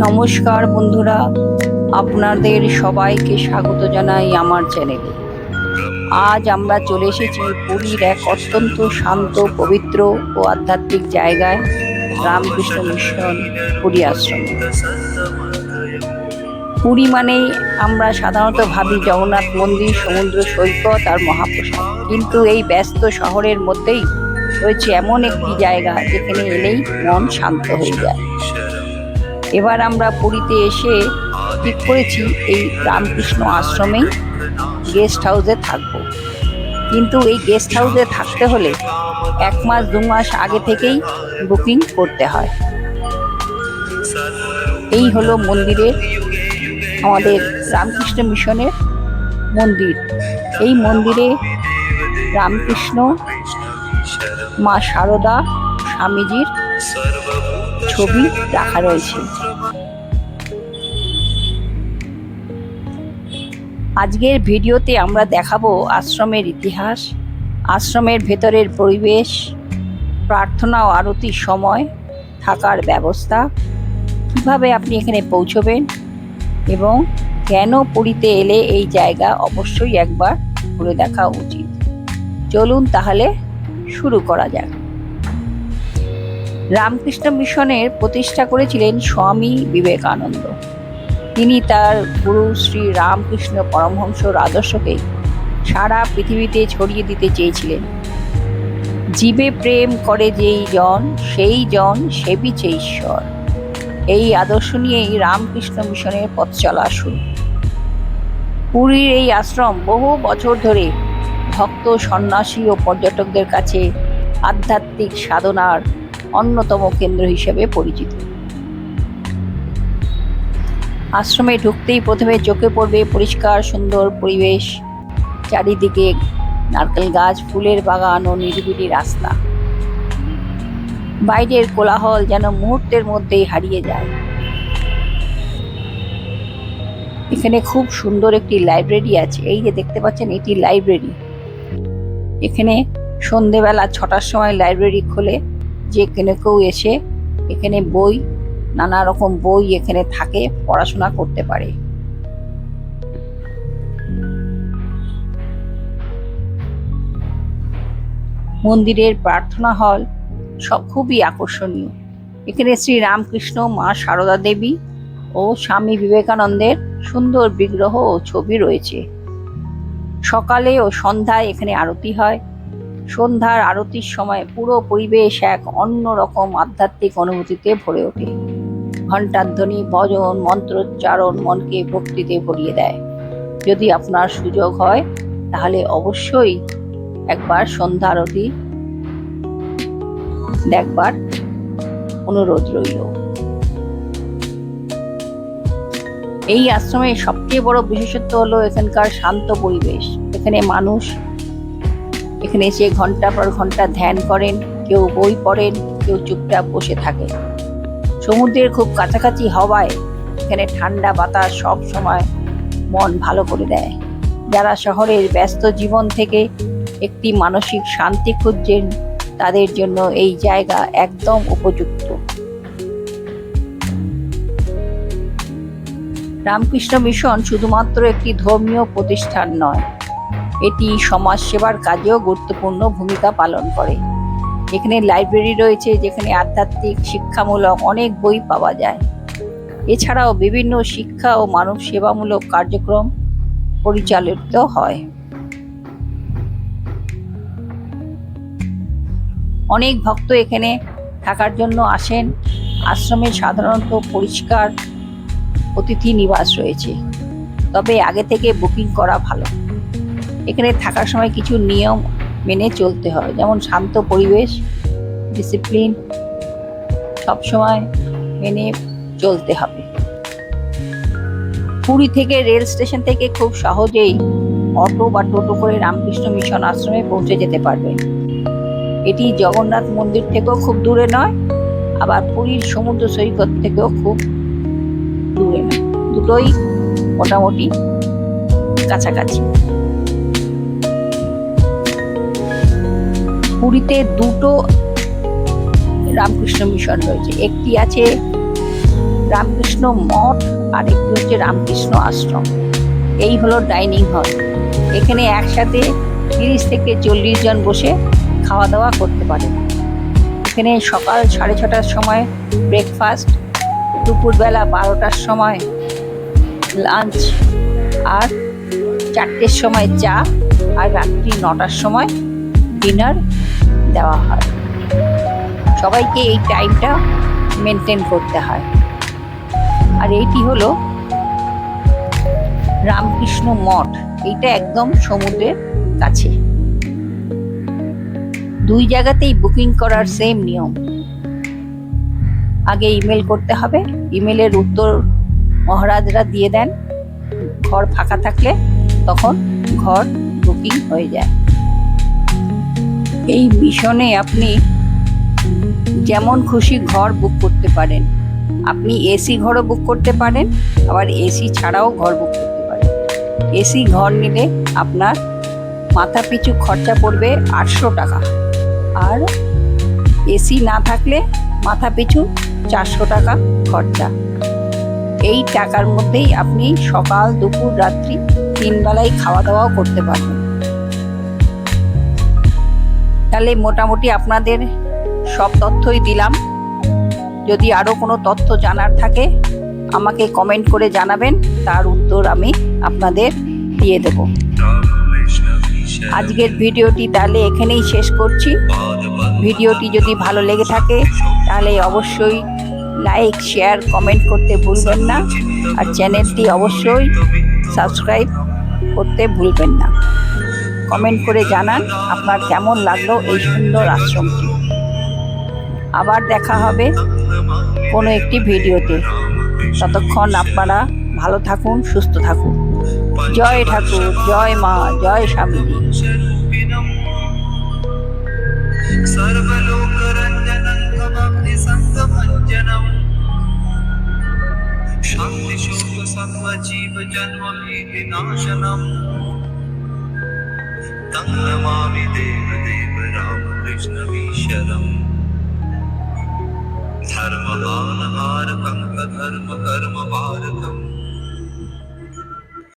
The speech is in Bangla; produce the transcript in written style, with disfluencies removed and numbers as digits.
নমস্কার বন্ধুরা, আপনাদের সবাইকে স্বাগত জানাই আমার চ্যানেলে। আজ আমরা চলে এসেছি পুরীর এক অত্যন্ত শান্ত, পবিত্র ও আধ্যাত্মিক জায়গায়, রামকৃষ্ণ মিশন পুরী আশ্রমে। পুরী মানেই আমরা সাধারণত ভাবি জগন্নাথ মন্দির, সমুদ্র সৈকত আর মহাপ্রসাদ, কিন্তু এই ব্যস্ত শহরের মধ্যেই রয়েছে এমন একটি জায়গা যেখানে এলেই মন শান্ত হয়ে যায়। এবার আমরা পুরীতে এসে ঠিক করেছি এই রামকৃষ্ণ আশ্রমেই গেস্ট হাউসে থাকবো। কিন্তু এই গেস্ট হাউসে থাকতে হলে 1 মাস 2 মাস আগে থেকেই বুকিং করতে হয়। এই হলো মন্দিরের, আমাদের রামকৃষ্ণ মিশনের মন্দির। এই মন্দিরে রামকৃষ্ণ, মা শারদা, স্বামীজির ছবি রাখা রয়েছে। আজকের ভিডিওতে আমরা দেখাবো আশ্রমের ইতিহাস, আশ্রমের ভেতরের পরিবেশ, প্রার্থনা ও আরতির সময়, থাকার ব্যবস্থা, কিভাবে আপনি এখানে পৌঁছবেন এবং কেন পুরীতে এলে এই জায়গা অবশ্যই একবার ঘুরে দেখা উচিত। চলুন তাহলে শুরু করা যাক। রামকৃষ্ণ মিশনের প্রতিষ্ঠা করেছিলেন স্বামী বিবেকানন্দ। তিনি তার গুরু শ্রী রামকৃষ্ণ পরমহংসর আদর্শকে সারা পৃথিবীতে ছড়িয়ে দিতে চেয়েছিলেন। জীবে প্রেম করে যেই জন, সেই জন সেবিছে ঈশ্বর। এই আদর্শ নিয়েই রামকৃষ্ণ মিশনের পথ চলা শুরু। পুরীর এই আশ্রম বহু বছর ধরে ভক্ত, সন্ন্যাসী ও পর্যটকদের কাছে আধ্যাত্মিক সাধনার অন্যতম কেন্দ্র হিসেবে পরিচিত। আশ্রমে ঢুকতেই প্রথমে চোখে পড়বে পরিষ্কার সুন্দর পরিবেশ, চারিদিকে নারকেল গাছ, ফুলের বাগান ও নিরিবিলি রাস্তা। বাইরের কোলাহল যেন মুহূর্তের মধ্যেই হারিয়ে যায়। এখানে খুব সুন্দর একটি লাইব্রেরি আছে। এই যে দেখতে পাচ্ছেন, এটি লাইব্রেরি। এখানে সন্ধেবেলা 6টার সময় লাইব্রেরি খোলে, যে কেউ এসে এখানে বই, নানা রকম বই এখানে থাকে, পড়াশোনা করতে পারে। মন্দিরের প্রার্থনা হল সব খুবই আকর্ষণীয়। এখানে শ্রী রামকৃষ্ণ, মা শারদা দেবী ও স্বামী বিবেকানন্দের সুন্দর বিগ্রহ ও ছবি রয়েছে। সকালে ও সন্ধ্যায় এখানে আরতি হয়। সন্ধ্যার আরতির সময় পুরো পরিবেশ এক অন্যরকম আধ্যাত্মিক অনুভূতিতে ভরে ওঠে। ঘণ্টার ধ্বনি, ভজন, মন্ত্রোচ্চারণ মনকে ভক্তিতে ভরিয়ে দেয়। যদি আপনার সুযোগ হয় তাহলে অবশ্যই একবার সন্ধ্যা আরতি দেখবার অনুরোধ রইল। এই আশ্রমের সবচেয়ে বড় বিশেষত্ব হলো এখানকার শান্ত পরিবেশ। এখানে মানুষ এখানে এসে ঘন্টা পর ঘন্টা ধ্যান করেন, কেউ বই পড়েন, কেউ চুপচাপ বসে থাকে। সমুদ্রের খুব কাছাকাছি হওয়ায় এখানে ঠান্ডা বাতাস সব সময় মন ভালো করে দেয়। যারা শহরের ব্যস্ত জীবন থেকে একটি মানসিক শান্তি খুঁজছেন, তাদের জন্য এই জায়গা একদম উপযুক্ত। রামকৃষ্ণ মিশন শুধুমাত্র একটি ধর্মীয় প্রতিষ্ঠান নয়, এটি সমাজ সেবার কাজেও গুরুত্বপূর্ণ ভূমিকা পালন করে। এখানে লাইব্রেরি রয়েছে, যেখানে আধ্যাত্মিক, শিক্ষামূলক অনেক বই পাওয়া যায়। এছাড়াও বিভিন্ন শিক্ষা ও মানব সেবামূলক কার্যক্রম পরিচালিত হয়। অনেক ভক্ত এখানে থাকার জন্য আসেন। আশ্রমে সাধারণত পরিষ্কার অতিথি নিবাস রয়েছে, তবে আগে থেকে বুকিং করা ভালো। এখানে থাকার সময় কিছু নিয়ম মেনে চলতে হয়, যেমন শান্ত পরিবেশ, ডিসিপ্লিন সবসময় মেনে চলতে হবে। পুরী থেকে রেল স্টেশন থেকে খুব সহজেই অটো বা টোটো করে রামকৃষ্ণ মিশন আশ্রমে পৌঁছে যেতে পারবেন। এটি জগন্নাথ মন্দির থেকেও খুব দূরে নয়, আবার পুরীর সমুদ্র সৈকত থেকেও খুব দূরে নয়, দুটোই মোটামুটি কাছাকাছি। পুরীতে দুটো রামকৃষ্ণ মিশন রয়েছে। একটি আছে রামকৃষ্ণ মঠ আর একটি হচ্ছে রামকৃষ্ণ আশ্রম। এই হলো ডাইনিং হল। এখানে একসাথে 30 থেকে 40 জন বসে খাওয়া দাওয়া করতে পারে। এখানে সকাল 6:30টার সময় ব্রেকফাস্ট, দুপুরবেলা 12টার সময় লাঞ্চ, আর 4টের সময় চা, আর রাত্রি 9টার সময় ডিনার দেওয়া হয়। সবাইকে এই টাইমটা মেনটেন করতে হয়। আর এইটি হলো রামকৃষ্ণ মঠ। এইটা একদম সমুদ্রের কাছে। দুই জায়গাতেই বুকিং করার সেম নিয়ম। আগে ইমেল করতে হবে, ইমেলের উত্তর মহারাজরা দিয়ে দেন। ঘর ফাঁকা থাকলে তখন ঘর বুকিং হয়ে যায়। এই মিশনে আপনি যেমন খুশি ঘর বুক করতে পারেন। আপনি এসি ঘরও বুক করতে পারেন, আবার এসি ছাড়াও ঘর বুক করতে পারেন। এসি ঘর নিলে আপনার মাথা পিছু খরচা পড়বে 800 টাকা, আর এসি না থাকলে মাথা পিছু 400 টাকা খরচা। এই টাকার মধ্যেই আপনি সকাল, দুপুর, রাত্রি 3 বেলায় খাওয়া দাওয়াও করতে পারবেন। তাহলে মোটামুটি আপনাদের সব তথ্যই দিলাম। যদি আরও কোনো তথ্য জানার থাকে আমাকে কমেন্ট করে জানাবেন, তার উত্তর আমি আপনাদের দিয়ে দেব। আজকের ভিডিওটি তাহলে এখানেই শেষ করছি। ভিডিওটি যদি ভালো লেগে থাকে তাহলে অবশ্যই লাইক, শেয়ার, কমেন্ট করতে ভুলবেন না, আর চ্যানেলটি অবশ্যই সাবস্ক্রাইব করতে ভুলবেন না। কমেন্ট করে জানান আপনার কেমন লাগলো এই সুন্দর আশ্রমটি। আবার দেখা হবে কোনো একটি ভিডিওতে। ততক্ষণ আপনারা ভালো থাকুন, সুস্থ থাকুন। জয় ঠাকুর, জয় মা, জয় স্বামী। शांति शोक सर्व जीव जन्म विनाशनम तं नमामि देव देव राम कृष्ण ईश्वरम धर्मवान हारकं धर्म कर्म भारतम